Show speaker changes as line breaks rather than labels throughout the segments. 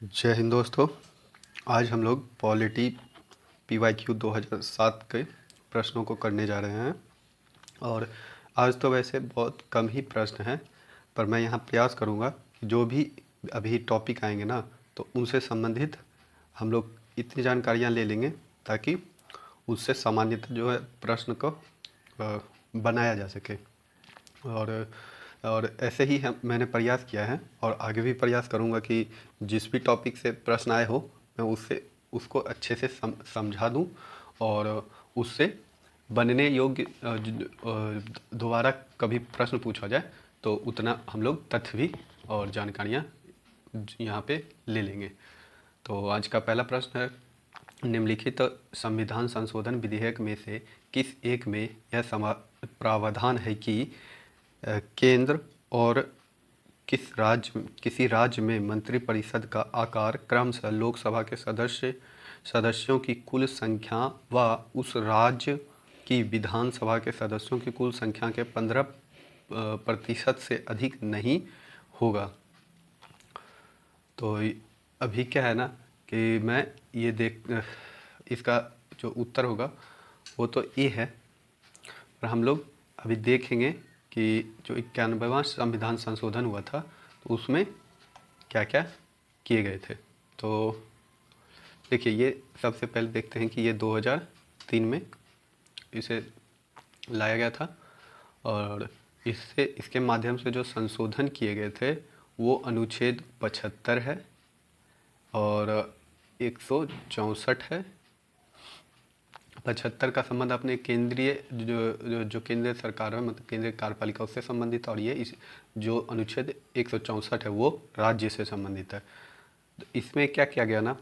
जय हिंद दोस्तों। आज हम लोग पॉलिटी PYQ 2007 के प्रश्नों को करने जा रहे हैं। और आज तो वैसे बहुत कम ही प्रश्न हैं, पर मैं यहाँ प्रयास करूँगा कि जो भी अभी टॉपिक आएंगे ना, तो उनसे संबंधित हम लोग इतनी जानकारियाँ ले लेंगे ताकि उससे सामान्यतः जो है प्रश्न को बनाया जा सके। और ऐसे ही मैंने प्रयास किया है और आगे भी प्रयास करूँगा कि जिस भी टॉपिक से प्रश्न आए हो मैं उसको अच्छे से समझा दूँ और उससे बनने योग्य दोबारा कभी प्रश्न पूछा जाए तो उतना हम लोग तथ्य भी और जानकारियाँ यहाँ पे ले लेंगे। तो आज का पहला प्रश्न है, निम्नलिखित संविधान संशोधन विधेयक में से किस एक में यह प्रावधान है कि केंद्र और किसी राज्य में मंत्रिपरिषद का आकार क्रमशः लोकसभा के सदस्यों की कुल संख्या व उस राज्य की विधानसभा के सदस्यों की कुल संख्या के 15% से अधिक नहीं होगा। तो अभी क्या है ना कि मैं ये इसका जो उत्तर होगा वो तो ये है, पर हम लोग अभी देखेंगे कि जो 91वां संविधान संशोधन हुआ था तो उसमें क्या क्या किए गए थे। तो देखिए, ये सबसे पहले देखते हैं कि ये 2003 में इसे लाया गया था और इसके माध्यम से जो संशोधन किए गए थे वो अनुच्छेद 75 है और 164 है। 75 का संबंध अपने केंद्रीय जो केंद्रीय सरकार है, मतलब केंद्रीय कार्यपालिका, उससे संबंधित, और ये जो अनुच्छेद 164 है वो राज्य से संबंधित है। तो इसमें क्या किया गया ना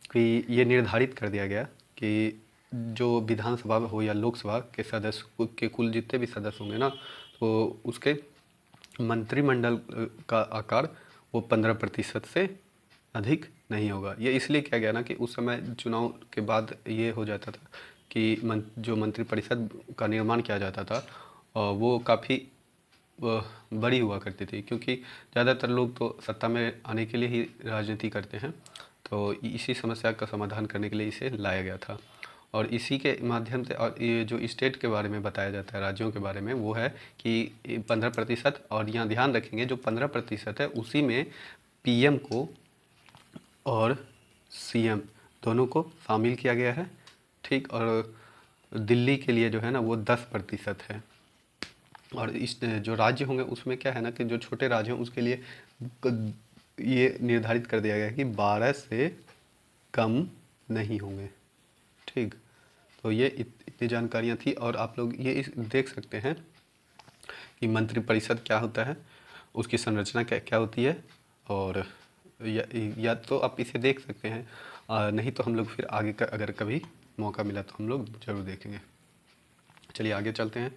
कि ये निर्धारित कर दिया गया कि जो विधानसभा हो या लोकसभा के सदस्य के कुल जितने भी सदस्य होंगे ना, तो उसके मंत्रिमंडल का आकार वो 15% से अधिक नहीं होगा। ये इसलिए किया गया ना कि उस समय चुनाव के बाद ये हो जाता था कि जो मंत्रिपरिषद का निर्माण किया जाता था वो काफ़ी बड़ी हुआ करती थी, क्योंकि ज़्यादातर लोग तो सत्ता में आने के लिए ही राजनीति करते हैं। तो इसी समस्या का समाधान करने के लिए इसे लाया गया था और इसी के माध्यम से, और ये जो स्टेट के बारे में बताया जाता है, राज्यों के बारे में, वो है कि 15%, और यहाँ ध्यान रखेंगे जो 15% है उसी में PM को और CM दोनों को शामिल किया गया है, ठीक। और दिल्ली के लिए जो है ना वो 10% है। और इस जो राज्य होंगे उसमें क्या है ना कि जो छोटे राज्य हैं उसके लिए ये निर्धारित कर दिया गया है कि 12 से कम नहीं होंगे, ठीक। तो ये इतनी जानकारियाँ थी और आप लोग ये देख सकते हैं कि मंत्रिपरिषद क्या होता है, उसकी संरचना क्या क्या होती है। और या तो आप इसे देख सकते हैं, नहीं तो हम लोग फिर आगे का अगर कभी मौका मिला तो हम लोग ज़रूर देखेंगे। चलिए आगे चलते हैं।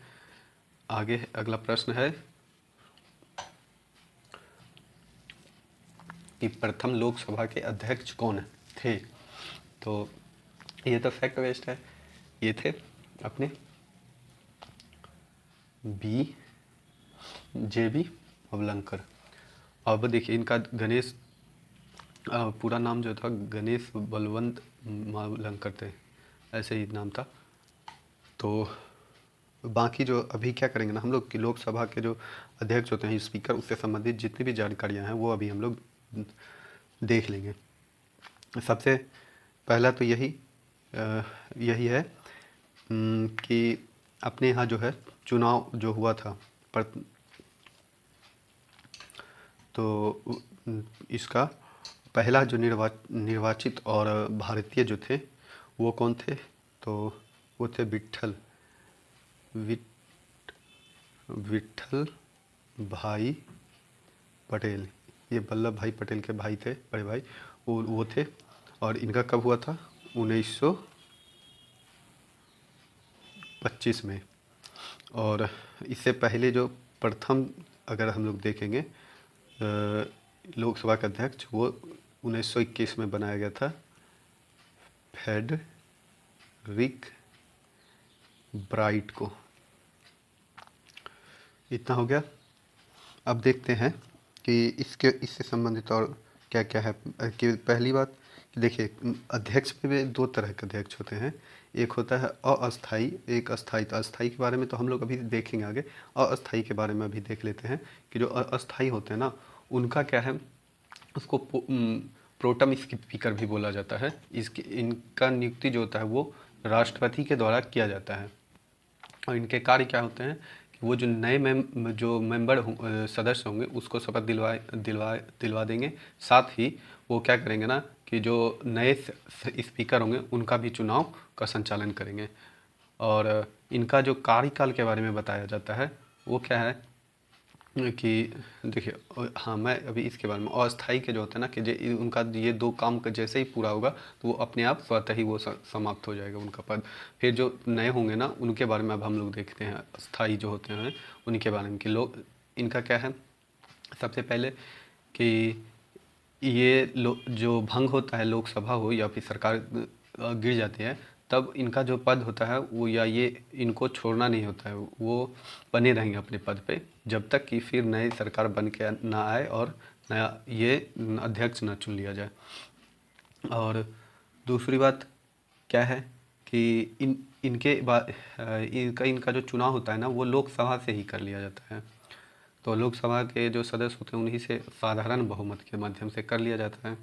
आगे अगला प्रश्न है कि प्रथम लोकसभा के अध्यक्ष कौन थे। तो ये तो फैक्ट बेस्ड है, ये थे अपने JB अवलंकर। अब देखिए इनका गणेश पूरा नाम जो था गणेश बलवंत मावलंकर थे, ऐसे ही नाम था। तो बाकी जो अभी क्या करेंगे ना हम लोग कि लोकसभा के जो अध्यक्ष होते हैं, स्पीकर, उससे संबंधित जितनी भी जानकारियां हैं वो अभी हम लोग देख लेंगे। सबसे पहला तो यही है कि अपने यहाँ जो है चुनाव जो हुआ था तो इसका पहला जो निर्वाचित और भारतीय जो थे वो कौन थे, तो वो थे विट्ठल भाई पटेल। ये वल्लभ भाई पटेल के भाई थे, बड़े भाई, वो थे। और इनका कब हुआ था, 1925 में। और इससे पहले जो प्रथम अगर हम लोग देखेंगे लोकसभा का अध्यक्ष, वो 1921 में बनाया गया था, फेडरिक ब्राइट को। इतना हो गया। अब देखते हैं कि इससे संबंधित और क्या क्या है कि पहली बात कि देखिए, अध्यक्ष में भी दो तरह के अध्यक्ष होते हैं। एक होता है अस्थाई, एक अस्थाई। तो अस्थाई के बारे में तो हम लोग अभी देखेंगे आगे, अस्थाई के बारे में अभी देख लेते हैं कि जो अस्थाई होते हैं ना, उनका क्या है, उसको प्रोटम स्पीकर भी बोला जाता है। इसकी इनका नियुक्ति जो होता है वो राष्ट्रपति के द्वारा किया जाता है। और इनके कार्य क्या होते हैं कि वो जो नए जो मेंबर सदस्य होंगे उसको शपथ दिलवा देंगे। साथ ही वो क्या करेंगे ना कि जो नए स्पीकर होंगे उनका भी चुनाव का संचालन करेंगे। और इनका जो कार्यकाल के बारे में बताया जाता है वो क्या है कि देखिए, हाँ, मैं अभी इसके बारे में, अस्थाई के जो होते हैं ना कि उनका ये दो काम का जैसे ही पूरा होगा तो वो अपने आप स्वतः ही वो समाप्त हो जाएगा उनका पद। फिर जो नए होंगे ना उनके बारे में अब हम लोग देखते हैं, अस्थाई जो होते हैं उनके बारे में कि लोग, इनका क्या है, सबसे पहले कि ये जो भंग होता है, लोकसभा हो या फिर सरकार गिर जाती है, तब इनका जो पद होता है वो, या ये इनको छोड़ना नहीं होता है, वो बने रहेंगे अपने पद पे जब तक कि फिर नई सरकार बन के ना आए और नया ये अध्यक्ष ना चुन लिया जाए। और दूसरी बात क्या है कि इनके बाद इनका जो चुनाव होता है ना वो लोकसभा से ही कर लिया जाता है। तो लोकसभा के जो सदस्य होते हैं उन्हीं से साधारण बहुमत के माध्यम से कर लिया जाता है।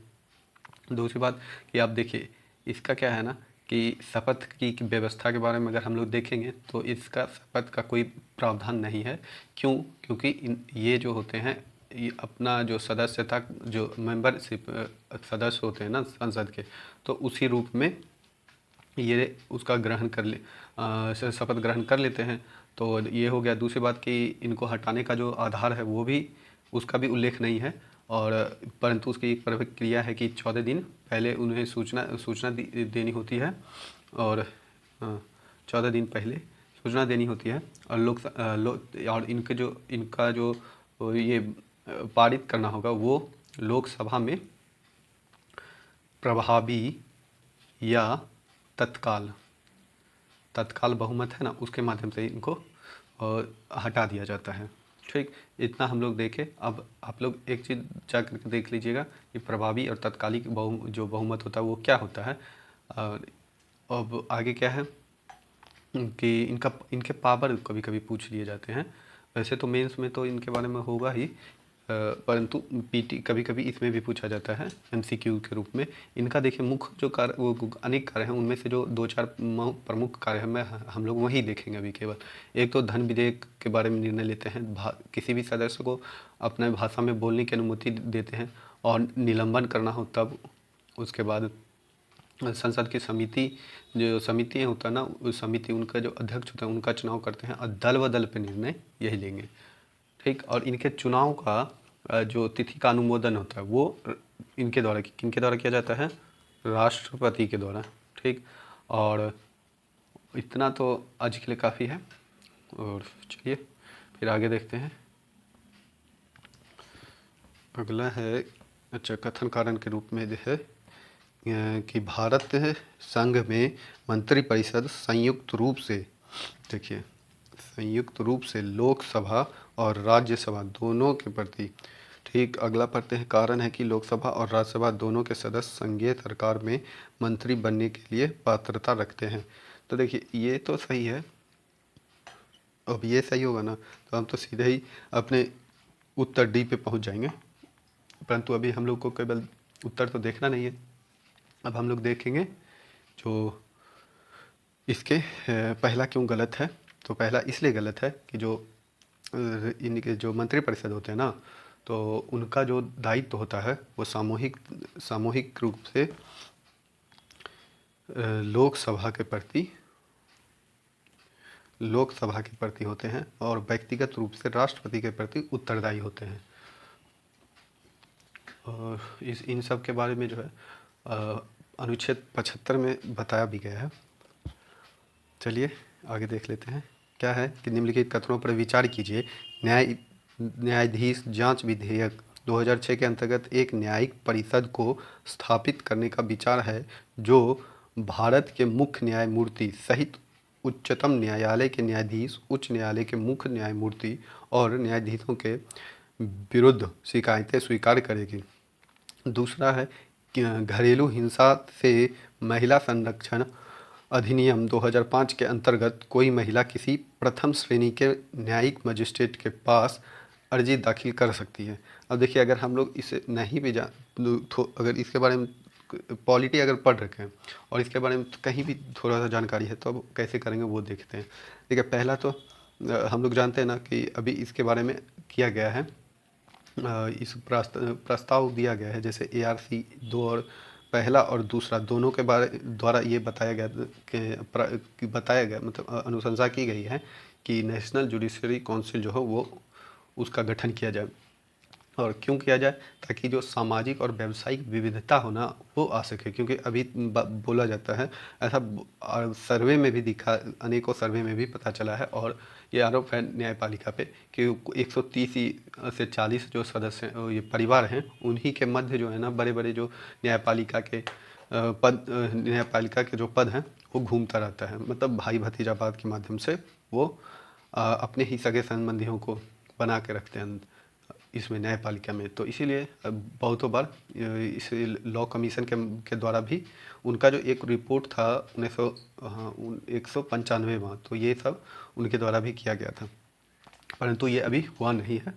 दूसरी बात कि आप देखिए, इसका क्या है ना कि शपथ की व्यवस्था के बारे में अगर हम लोग देखेंगे तो इसका शपथ का कोई प्रावधान नहीं है। क्यों? क्योंकि ये जो होते हैं, ये अपना जो सदस्यता, जो मेंबरशिप सदस्य होते हैं ना संसद के, तो उसी रूप में ये उसका ग्रहण कर ले शपथ ग्रहण कर लेते हैं। तो ये हो गया। दूसरी बात कि इनको हटाने का जो आधार है वो भी, उसका भी उल्लेख नहीं है। और परंतु उसकी एक प्रक्रिया है कि 14 दिन पहले उन्हें सूचना देनी होती है। और 14 दिन पहले सूचना देनी होती है। और और इनका जो ये पारित करना होगा वो लोकसभा में प्रभावी या तत्काल बहुमत है ना, उसके माध्यम से इनको हटा दिया जाता है। ठीक, इतना हम लोग देखें। अब आप लोग एक चीज़ जा करके देख लीजिएगा कि प्रभावी और तत्कालिक जो बहुमत होता है वो क्या होता है। अब आगे क्या है कि इनके पावर कभी कभी पूछ लिए जाते हैं। वैसे तो मेंस में तो इनके बारे में होगा ही, परंतु पीटी कभी कभी इसमें भी पूछा जाता है एमसीक्यू के रूप में। इनका देखिए, मुख्य जो कार्य, वो अनेक कार्य हैं, उनमें से जो दो चार प्रमुख कार्य हैं मैं हम लोग वही देखेंगे अभी केवल। एक तो धन विधेयक के बारे में निर्णय लेते हैं, किसी भी सदस्य को अपने भाषा में बोलने की अनुमति देते हैं। और निलंबन करना हो तब, उसके बाद संसद की जो समिति होता है ना, उस समिति, उनका जो अध्यक्ष होता है उनका चुनाव करते हैं और दल व दल पे निर्णय यही लेंगे। ठीक, और इनके चुनाव का जो तिथि का अनुमोदन होता है वो इनके द्वारा, किनके द्वारा किया जाता है? राष्ट्रपति के द्वारा। ठीक, और इतना तो आज के लिए काफ़ी है। और चलिए फिर आगे देखते हैं। अगला है, अच्छा, कथन कारण के रूप में जो है कि भारत संघ में मंत्रिपरिषद संयुक्त रूप से, देखिए, संयुक्त रूप से लोकसभा और राज्यसभा दोनों के प्रति, ठीक, अगला पढ़ते हैं। कारण है कि लोकसभा और राज्यसभा दोनों के सदस्य संघीय सरकार में मंत्री बनने के लिए पात्रता रखते हैं। तो देखिए, ये तो सही है। अब ये सही होगा ना तो हम तो सीधे ही अपने उत्तर डी पे पहुंच जाएंगे। परंतु अभी हम लोग को केवल उत्तर तो देखना नहीं है। अब हम लोग देखेंगे जो इसके पहला क्यों गलत है। तो पहला इसलिए गलत है कि जो इनके जो मंत्रिपरिषद होते हैं ना, तो उनका जो दायित्व होता है वो सामूहिक रूप से लोकसभा के प्रति होते हैं और व्यक्तिगत रूप से राष्ट्रपति के प्रति उत्तरदायी होते हैं। और इन सब के बारे में जो है अनुच्छेद 75 में बताया भी गया है। चलिए आगे देख लेते हैं। क्या है कि निम्नलिखित कथनों पर विचार कीजिए। न्यायाधीश जांच विधेयक 2006 के अंतर्गत एक न्यायिक परिषद को स्थापित करने का विचार है जो भारत के मुख्य न्यायमूर्ति सहित उच्चतम न्यायालय के न्यायाधीश, उच्च न्यायालय के मुख्य न्यायमूर्ति और न्यायाधीशों के विरुद्ध शिकायतें स्वीकार करेगी। दूसरा है कि घरेलू हिंसा से महिला संरक्षण अधिनियम 2005 के अंतर्गत कोई महिला किसी प्रथम श्रेणी के न्यायिक मजिस्ट्रेट के पास अर्जी दाखिल कर सकती है। अब देखिए, अगर हम लोग इसे नहीं भी अगर इसके बारे में पॉलिटी अगर पढ़ रखे हैं और इसके बारे में कहीं भी थोड़ा सा जानकारी है, तो अब कैसे करेंगे वो देखते हैं। देखिए, पहला तो हम लोग जानते हैं ना कि अभी इसके बारे में किया गया है, इस प्रस्ताव दिया गया है, जैसे ARC 2 और पहला और दूसरा दोनों के बारे द्वारा ये बताया गया कि बताया गया, मतलब अनुशंसा की गई है कि नेशनल जुडिशरी काउंसिल जो है वो उसका गठन किया जाए। और क्यों किया जाए? ताकि जो सामाजिक और व्यावसायिक विविधता हो ना वो आ सके, क्योंकि अभी बोला जाता है ऐसा, सर्वे में भी दिखा, अनेकों सर्वे में भी पता चला है, और ये आरोप है न्यायपालिका पे कि 130 से 40 जो सदस्य ये परिवार हैं, उन्हीं के मध्य जो है ना बड़े बड़े जो न्यायपालिका के न्यायपालिका के जो पद हैं वो घूमता रहता है। मतलब भाई भतीजावाद के माध्यम से वो अपने ही सगे संबंधियों को बना के रखते हैं इसमें न्यायपालिका में। तो इसीलिए बहुतों बार इस लॉ कमीशन के द्वारा भी उनका जो एक रिपोर्ट था 195वां, तो ये सब उनके द्वारा भी किया गया था, परंतु ये अभी हुआ नहीं है।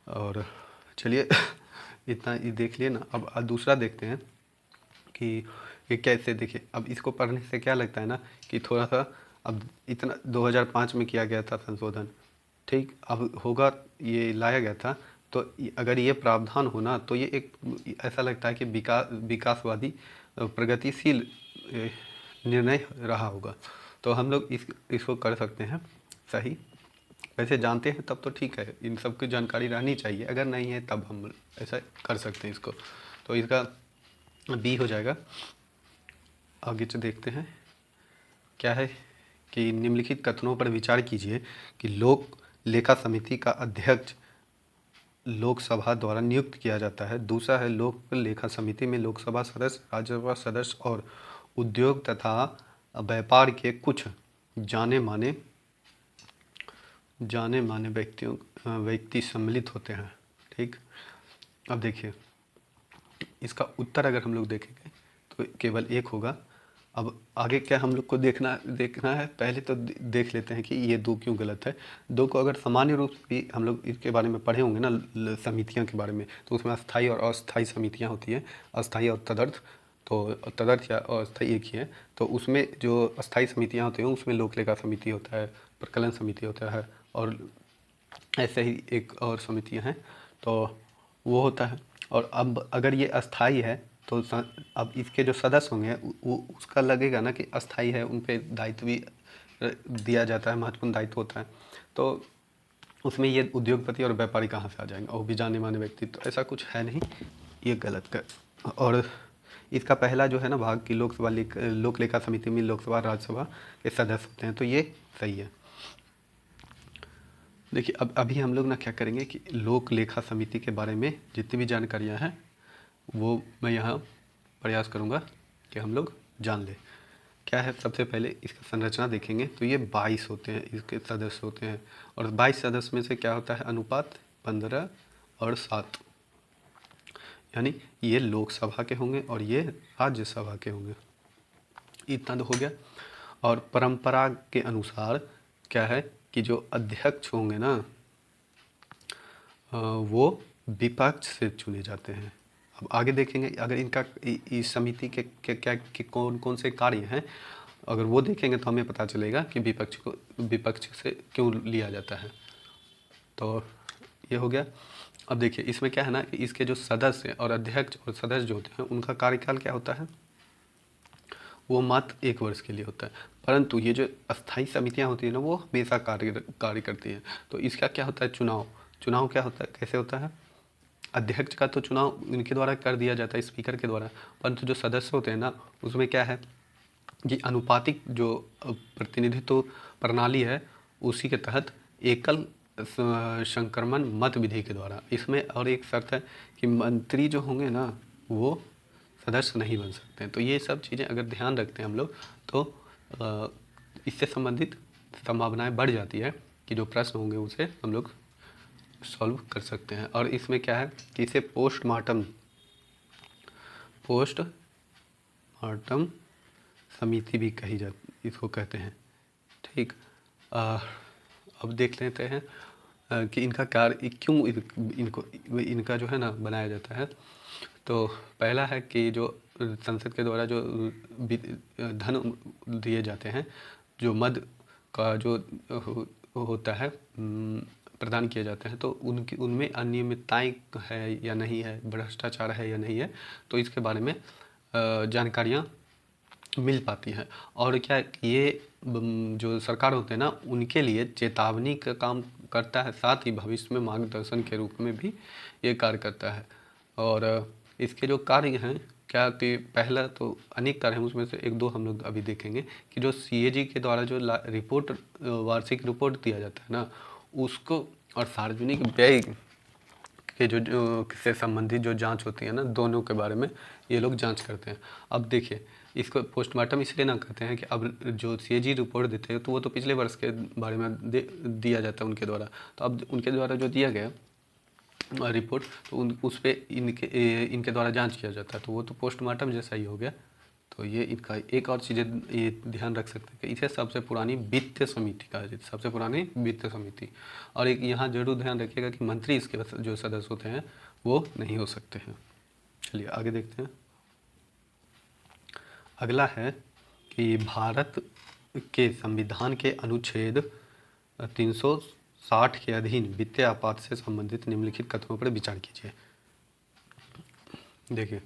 और चलिए इतना ये देख लिए ना। अब दूसरा देखते हैं कि ये कैसे। देखिए, अब इसको पढ़ने से क्या लगता है ना कि थोड़ा सा, अब इतना 2005 में किया गया था संशोधन, ठीक, अब होगा, ये लाया गया था, तो अगर ये प्रावधान हो ना तो ये एक ऐसा लगता है कि विकासवादी प्रगतिशील निर्णय रहा होगा। तो हम लोग इसको कर सकते हैं सही। वैसे जानते हैं तब तो ठीक है, इन सब की जानकारी रहनी चाहिए, अगर नहीं है तब हम ऐसा कर सकते हैं इसको। तो इसका B हो जाएगा। आगे से देखते हैं क्या है कि निम्नलिखित कथनों पर विचार कीजिए कि लोक लेखा समिति का अध्यक्ष लोकसभा द्वारा नियुक्त किया जाता है। दूसरा है, लोक लेखा समिति में लोकसभा सदस्य, राज्यसभा सदस्य और उद्योग तथा व्यापार के कुछ जाने माने व्यक्ति सम्मिलित होते हैं। ठीक, अब देखिए इसका उत्तर अगर हम लोग देखेंगे तो केवल एक होगा। अब आगे क्या हम लोग को देखना है, पहले तो देख लेते हैं कि ये दो क्यों गलत है। दो को अगर सामान्य रूप से भी हम लोग इसके बारे में पढ़े होंगे ना समितियां के बारे में, तो उसमें अस्थाई और अस्थाई समितियां होती हैं, अस्थाई और तदर्थ। तो तदर्थ या अस्थाई एक ही है। तो उसमें जो अस्थाई समितियां होती हैं उसमें लोक लेखा समिति होता है, प्रकलन समिति होता है, और ऐसे ही एक और समितियां हैं, तो वो होता है। और अब अगर ये अस्थाई है तो अब इसके जो सदस्य होंगे वो उसका लगेगा ना कि अस्थाई है, उन पे दायित्व भी दिया जाता है, महत्वपूर्ण दायित्व होता है। तो उसमें ये उद्योगपति और व्यापारी कहाँ से आ जाएंगे, और भी जाने माने व्यक्ति, तो ऐसा कुछ है नहीं, ये गलत कर। और इसका पहला जो है ना भाग की लोक लेखा समिति में लोकसभा राज्यसभा के सदस्य होते हैं, तो ये सही है। देखिए, अब अभी हम लोग ना क्या करेंगे कि लोक लेखा समिति के बारे में जितनी भी जानकारियाँ हैं वो मैं यहाँ प्रयास करूँगा कि हम लोग जान लें। क्या है, सबसे पहले इसका संरचना देखेंगे तो ये 22 होते हैं, इसके सदस्य होते हैं, और 22 सदस्य में से क्या होता है, अनुपात 15 और 7, यानी ये लोकसभा के होंगे और ये राज्यसभा के होंगे। इतना तो हो गया। और परंपरा के अनुसार क्या है कि जो अध्यक्ष होंगे ना वो विपक्ष से चुने जाते हैं। अब आगे देखेंगे अगर इनका इस समिति के कौन कौन से कार्य हैं, अगर वो देखेंगे तो हमें पता चलेगा कि विपक्ष से क्यों लिया जाता है। तो ये हो गया। अब देखिए इसमें क्या है ना कि इसके जो सदस्य और अध्यक्ष और सदस्य जो होते हैं उनका कार्यकाल क्या होता है, वो मात्र 1 वर्ष के लिए होता है। परंतु ये जो अस्थाई समितियां होती हैं ना वो हमेशा कार्य करती हैं। तो इसका क्या होता है, चुनाव क्या होता है, कैसे होता है, अध्यक्ष का तो चुनाव इनके द्वारा कर दिया जाता है, स्पीकर के द्वारा। परंतु जो सदस्य होते हैं ना उसमें क्या है कि अनुपातिक जो प्रतिनिधित्व प्रणाली है उसी के तहत एकल संक्रमण मत विधि के द्वारा। इसमें और एक शर्त है कि मंत्री जो होंगे ना वो सदस्य नहीं बन सकते हैं। तो ये सब चीज़ें अगर ध्यान रखते हैं हम लोग तो इससे संबंधित संभावनाएं बढ़ जाती है कि जो प्रश्न होंगे उसे हम लोग सॉल्व कर सकते हैं। और इसमें क्या है कि इसे पोस्टमार्टम पोस्ट मार्टम समिति भी कही जाती, इसको कहते हैं। ठीक, अब देख लेते हैं कि इनका कार्य क्यों इनका जो है ना बनाया जाता है। तो पहला है कि जो संसद के द्वारा जो धन दिए जाते हैं, जो मद का जो होता है प्रदान किए जाते हैं, तो उनमें अनियमितताएं है या नहीं है, भ्रष्टाचार है या नहीं है, तो इसके बारे में जानकारियाँ मिल पाती हैं। और क्या ये जो सरकार होते हैं ना, उनके लिए चेतावनी का काम करता है, साथ ही भविष्य में मार्गदर्शन के रूप में भी ये कार्य करता है। और इसके जो कार्य हैं क्या कि पहला तो अनेक कार्य हैं, उसमें से एक दो हम लोग अभी देखेंगे कि जो सीएजी के द्वारा जो रिपोर्ट वार्षिक रिपोर्ट दिया जाता है ना, उसको और सार्वजनिक व्यय के जो से संबंधित जो जांच होती है ना, दोनों के बारे में ये लोग जांच करते हैं। अब देखिए, इसको पोस्टमार्टम इसलिए ना कहते हैं कि अब जो सीएजी रिपोर्ट देते हैं तो वो तो पिछले वर्ष के बारे में दिया जाता है उनके द्वारा, तो अब उनके द्वारा जो दिया गया रिपोर्ट, तो उस पर इनके द्वारा जांच किया जाता है, तो वो तो पोस्टमार्टम जैसा ही हो गया। तो ये इनका एक और चीज़ें ये ध्यान रख सकते हैं कि इसे सबसे पुरानी वित्तीय समिति कहा जाता है, सबसे पुरानी वित्तीय समिति। और एक यहाँ जरूर ध्यान रखिएगा कि मंत्री इसके जो सदस्य होते हैं वो नहीं हो सकते हैं। चलिए आगे देखते हैं। अगला है कि भारत के संविधान के अनुच्छेद 360 के अधीन वित्तीय आपात से संबंधित निम्नलिखित कथनों पर विचार कीजिए। देखिए,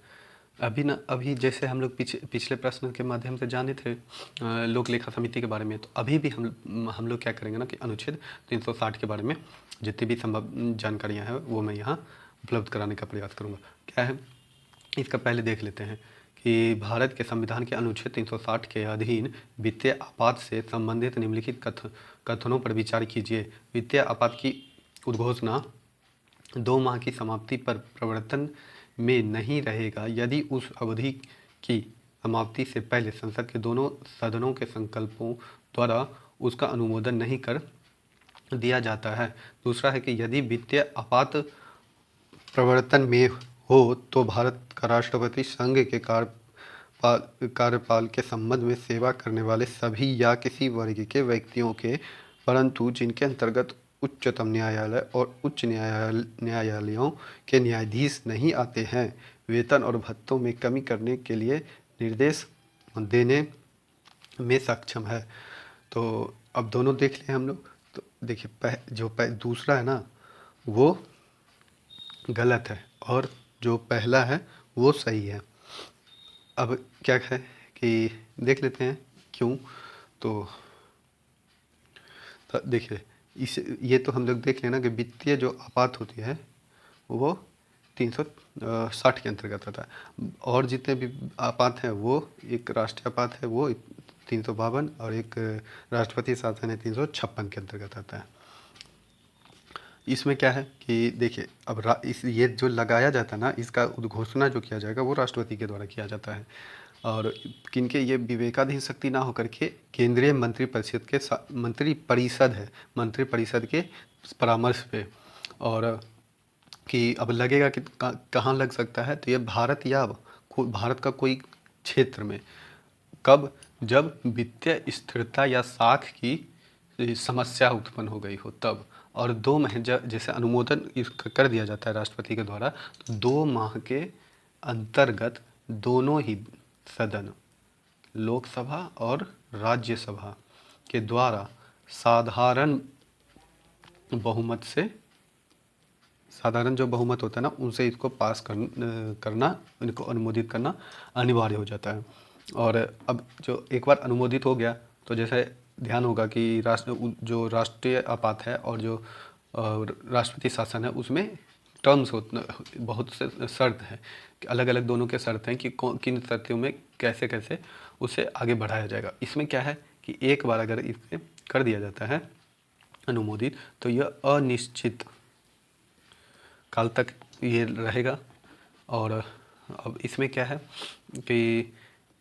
अभी जैसे हम लोग पिछले प्रश्न के माध्यम से जाने थे लोक लेखा समिति के बारे में, तो अभी भी हम लोग क्या करेंगे ना कि अनुच्छेद 360 के बारे में जितनी भी संभव जानकारियां हैं वो मैं यहाँ उपलब्ध कराने का प्रयास करूँगा। क्या है इसका पहले देख लेते हैं कि भारत के संविधान के अनुच्छेद 360 के अधीन वित्तीय आपात से संबंधित निम्नलिखित कथनों पर विचार कीजिए। वित्तीय आपात की उद्घोषणा 2 माह की समाप्ति पर प्रवर्तन में नहीं रहेगा यदि उस अवधि की समाप्ति से पहले संसद के दोनों सदनों के संकल्पों द्वारा उसका अनुमोदन नहीं कर दिया जाता है। दूसरा है कि यदि वित्तीय आपात प्रवर्तन में हो तो भारत का राष्ट्रपति संघ के कार्यपाल के संबंध में सेवा करने वाले सभी या किसी वर्ग के व्यक्तियों के, परंतु जिनके अंतर्गत उच्चतम न्यायालय और उच्च न्यायालयों के न्यायाधीश नहीं आते हैं, वेतन और भत्तों में कमी करने के लिए निर्देश देने में सक्षम है। तो अब दोनों देख लें हम लोग। तो देखिए, दूसरा है ना वो गलत है और जो पहला है वो सही है। अब क्या है कि देख लेते हैं क्यों। तो देखिए, ये तो हम लोग देख लेना कि वित्तीय जो आपात होती है वो 360 के अंतर्गत आता है, और जितने भी आपात हैं वो एक राष्ट्रीय आपात है वो 352 और एक राष्ट्रपति शासन है 356 के अंतर्गत आता है। इसमें क्या है कि देखिए, अब ये जो लगाया जाता है ना, इसका उद्घोषणा जो किया जाएगा वो राष्ट्रपति के द्वारा किया जाता है, और किनके ये विवेकाधीन शक्ति ना होकर के केंद्रीय मंत्री परिषद के परामर्श पे, और कि अब लगेगा कि कहाँ लग सकता है, तो ये भारत का कोई क्षेत्र में, कब, जब वित्तीय स्थिरता या साख की समस्या उत्पन्न हो गई हो तब, और 2 माह जैसे अनुमोदन इसका कर दिया जाता है राष्ट्रपति के द्वारा, तो 2 माह के अंतर्गत दोनों ही सदन, लोकसभा और राज्यसभा के द्वारा साधारण जो बहुमत होता है ना, उनसे इसको पास करना, इनको अनुमोदित करना अनिवार्य हो जाता है। और अब जो एक बार अनुमोदित हो गया तो जैसे ध्यान होगा कि जो राष्ट्रीय आपात है और जो राष्ट्रपति शासन है उसमें टर्म्स बहुत से शर्त हैं, अलग अलग दोनों के शर्त हैं कि किन स्थितियों में कैसे कैसे उसे आगे बढ़ाया जाएगा। इसमें क्या है कि एक बार अगर इसे कर दिया जाता है अनुमोदित, तो यह अनिश्चित काल तक ये रहेगा। और अब इसमें क्या है कि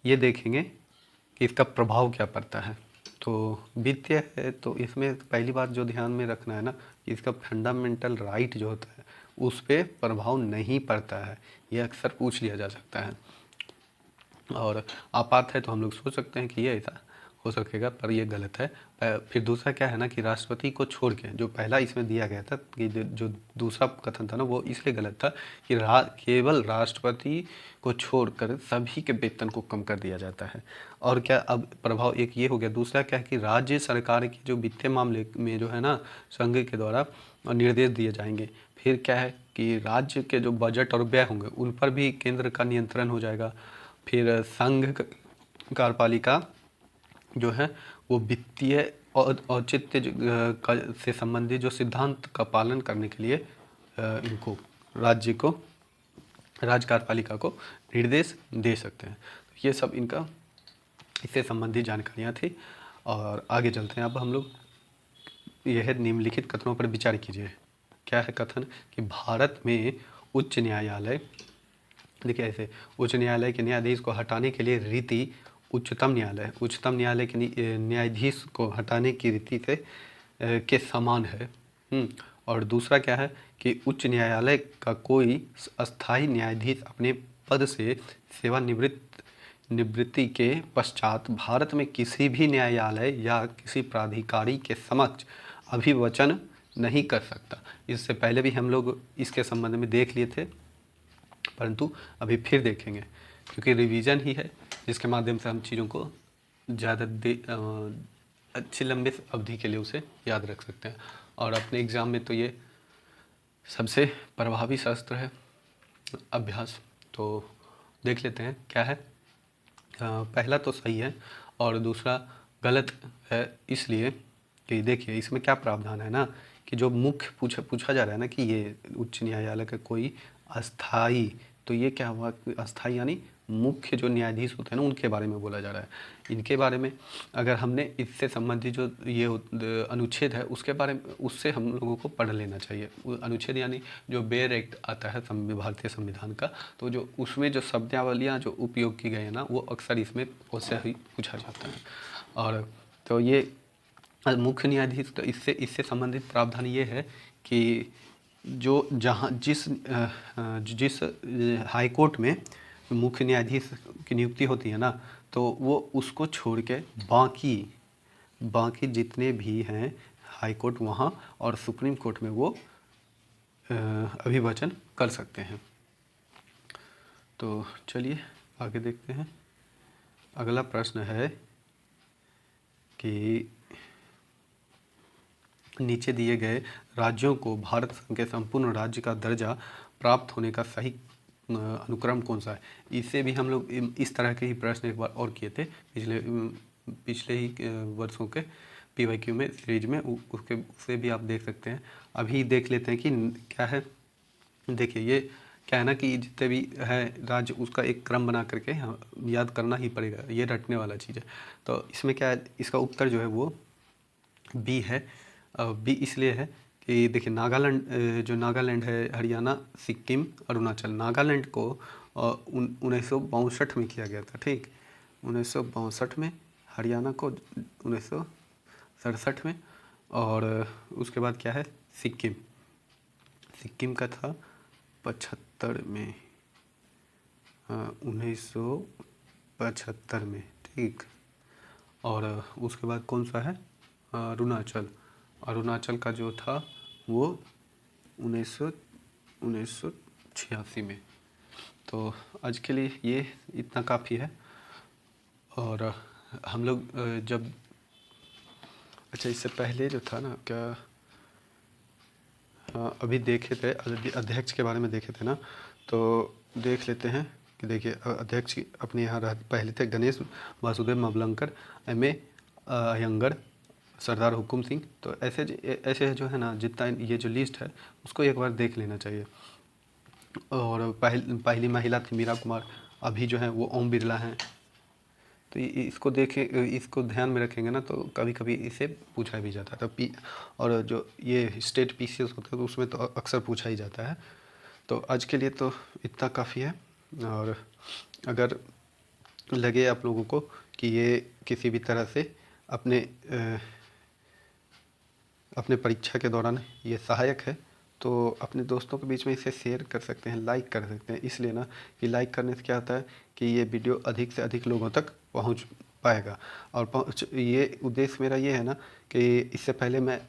ये देखेंगे कि इसका प्रभाव क्या पड़ता है। तो वित्तीय है तो इसमें पहली बात जो ध्यान में रखना है ना कि इसका फंडामेंटल राइट जो होता है उस पर प्रभाव नहीं पड़ता है, ये अक्सर पूछ लिया जा सकता है। और आपात है तो हम लोग सोच सकते हैं कि ये ऐसा हो सकेगा, पर ये गलत है। फिर दूसरा क्या है ना कि राष्ट्रपति को छोड़ के जो पहला इसमें दिया गया था कि जो दूसरा कथन था ना वो इसलिए गलत था कि केवल राष्ट्रपति को छोड़कर सभी के वेतन को कम कर दिया जाता है। और क्या अब प्रभाव एक ये हो गया। दूसरा क्या है कि राज्य सरकार की जो वित्तीय मामले में जो है ना संघ के द्वारा निर्देश दिए जाएंगे। फिर क्या है कि राज्य के जो बजट और व्यय होंगे उन पर भी केंद्र का नियंत्रण हो जाएगा। फिर संघ कार्यपालिका जो है वो वित्तीय औचित्य से संबंधित जो सिद्धांत का पालन करने के लिए इनको राज्य कार्यपालिका को निर्देश दे सकते हैं। तो ये सब इनका इससे संबंधित जानकारियाँ थी। और आगे चलते हैं अब हम लोग। यह निम्नलिखित कथनों पर विचार कीजिए। क्या है कथन कि भारत में उच्च न्यायालय, देखिए ऐसे, उच्च न्यायालय के न्यायाधीश को हटाने के लिए रीति उच्चतम न्यायालय के न्यायाधीश को हटाने की रीति से के समान है। और दूसरा क्या है कि उच्च न्यायालय का कोई अस्थायी न्यायाधीश अपने पद से निवृत्ति के पश्चात भारत में किसी भी न्यायालय या किसी प्राधिकारी के समक्ष अभिवचन नहीं कर सकता। इससे पहले भी हम लोग इसके संबंध में देख लिए थे, परंतु अभी फिर देखेंगे क्योंकि रिवीजन ही है जिसके माध्यम से हम चीज़ों को ज़्यादा अच्छी लंबे अवधि के लिए उसे याद रख सकते हैं। और अपने एग्ज़ाम में तो ये सबसे प्रभावी शास्त्र है अभ्यास। तो देख लेते हैं क्या है। पहला तो सही है और दूसरा गलत है, इसलिए कि देखिए इसमें क्या प्रावधान है ना कि जो मुख्य पूछा जा रहा है ना कि ये उच्च न्यायालय का कोई अस्थाई, तो ये क्या हुआ, अस्थाई यानी मुख्य जो न्यायाधीश होते हैं ना उनके बारे में बोला जा रहा है। इनके बारे में अगर हमने इससे संबंधित जो ये अनुच्छेद है उसके बारे में उससे हम लोगों को पढ़ लेना चाहिए। अनुच्छेद यानी जो बेयर एक्ट आता है भारतीय संविधान का, तो जो उसमें जो शब्दावलियाँ जो उपयोग की गई है ना वो अक्सर इसमें उससे ही पूछा जाता है। और तो ये मुख्य न्यायाधीश, तो इससे संबंधित प्रावधान ये है कि जो जहाँ जिस हाई कोर्ट में मुख्य न्यायाधीश की नियुक्ति होती है ना, तो वो उसको छोड़ के बाकी जितने भी हैं हाई कोर्ट वहाँ और सुप्रीम कोर्ट में वो अभिवचन कर सकते हैं। तो चलिए आगे देखते हैं। अगला प्रश्न है कि नीचे दिए गए राज्यों को भारत संघ के संपूर्ण राज्य का दर्जा प्राप्त होने का सही अनुक्रम कौन सा है। इससे भी हम लोग इस तरह के ही प्रश्न एक बार और किए थे पिछले ही वर्षों के PYQ में सीरीज में, उसे भी आप देख सकते हैं। अभी देख लेते हैं कि क्या है। देखिए ये क्या है ना कि जितने भी है राज्य उसका एक क्रम बना करके याद करना ही पड़ेगा, ये रटने वाला चीज़ है। तो इसमें क्या है, इसका उत्तर जो है वो बी है। बी इसलिए है कि देखिए नागालैंड है, हरियाणा, सिक्किम, अरुणाचल। नागालैंड को 1962 में किया गया था, ठीक, 1962 में। हरियाणा को 1967 में। और उसके बाद क्या है, सिक्किम का था 75 में, 1975 में, ठीक। और उसके बाद कौन सा है, अरुणाचल का जो था वो 1986 में। तो आज के लिए ये इतना काफ़ी है। और हम लोग जब अच्छा इससे पहले जो था ना क्या, अभी देखे थे अध्यक्ष के बारे में देखे थे ना, तो देख लेते हैं कि देखिए अध्यक्ष अपने यहाँ पहले थे गणेश वासुदेव मावलंकर, M.A. अयंगर, सरदार हुकुम सिंह। तो ऐसे जो है ना जितना ये जो लिस्ट है उसको एक बार देख लेना चाहिए। और पहली महिला थी मीरा कुमार, अभी जो है वो ओम बिरला हैं। तो इसको इसको ध्यान में रखेंगे ना तो कभी कभी इसे पूछा भी जाता है। तो और जो ये स्टेट PCS होता है तो उसमें तो अक्सर पूछा ही जाता है। तो आज के लिए तो इतना काफ़ी है। और अगर लगे आप लोगों को कि ये किसी भी तरह से अपने परीक्षा के दौरान ये सहायक है तो अपने दोस्तों के बीच में इसे शेयर कर सकते हैं, लाइक कर सकते हैं, इसलिए ना कि लाइक करने से क्या होता है कि ये वीडियो अधिक से अधिक लोगों तक पहुंच पाएगा। और पहुंच ये उद्देश्य मेरा ये है ना कि इससे पहले मैं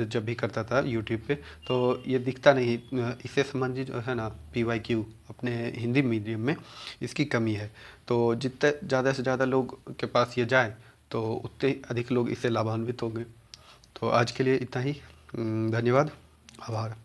जब भी करता था यूट्यूब पे तो ये दिखता नहीं, इससे संबंधित जो है ना PYQ अपने हिंदी मीडियम में इसकी कमी है। तो जितने ज़्यादा से ज़्यादा लोग के पास ये जाए तो उतने अधिक लोग इससे लाभान्वित होंगे। तो आज के लिए इतना ही। धन्यवाद, आभार।